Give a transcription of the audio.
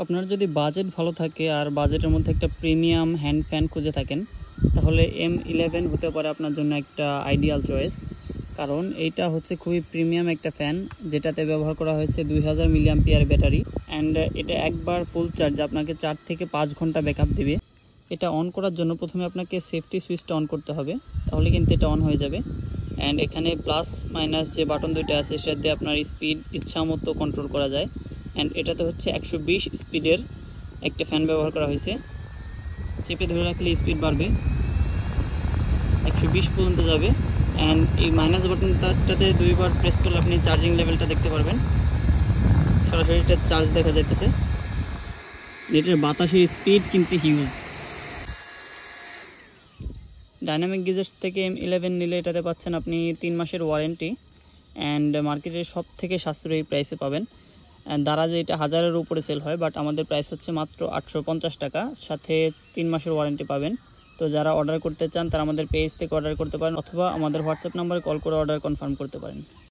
আপনার যদি বাজেট ভালো থাকে আর বাজেটের মধ্যে একটা প্রিমিয়াম হ্যান্ড ফ্যান খুঁজে থাকেন, তাহলে M11 হতে পারে আপনার জন্য একটা আইডিয়াল চয়েস। কারণ এইটা হচ্ছে খুবই প্রিমিয়াম একটা ফ্যান, যেটাতে ব্যবহার করা হয়েছে 2000 মিলিঅ্যাম্পিয়ার ব্যাটারি। অ্যান্ড এটা একবার ফুল চার্জ আপনাকে 4 থেকে 5 ঘন্টা ব্যাকআপ দেবে। এটা অন করার জন্য প্রথমে আপনাকে সেফটি সুইচটা অন করতে হবে, তাহলে কিন্তু এটা অন হয়ে যাবে। অ্যান্ড এখানে প্লাস মাইনাস যে বাটন দুইটা আছে সেটা দিয়ে আপনার স্পিড ইচ্ছা মতো কন্ট্রোল করা যায়। অ্যান্ড এটাতে হচ্ছে 120 স্পিডের একটা ফ্যান ব্যবহার করা হয়েছে। চেপে ধরে রাখলে স্পিড বাড়বে, 120 পর্যন্ত যাবে। অ্যান্ড এই মাইনাস বাটনটাতে দুইবার প্রেস করলে আপনি চার্জিং লেভেলটা দেখতে পারবেন, সরাসরি এটা চার্জ দেখা যাইতেছে। এটার বাতাসের স্পিড কিন্তু হিউজ। ডাইনামিক গিজার্স থেকে M11 নিলে এটাতে পাচ্ছেন আপনি 3 মাসের ওয়ারেন্টি। অ্যান্ড মার্কেটের সব থেকে সাশ্রয়ী প্রাইসে পাবেন। দারাজে এটা 1000-এর উপরে সেল হয়, বাট আমাদের প্রাইস হচ্ছে মাত্র 850 টাকা, সাথে 3 মাসের ওয়ারেন্টি পাবেন। তো যারা অর্ডার করতে চান তারা আমাদের পেজ থেকে অর্ডার করতে পারেন, অথবা আমাদের হোয়াটসঅ্যাপ নাম্বারে কল করে অর্ডার কনফার্ম করতে পারেন।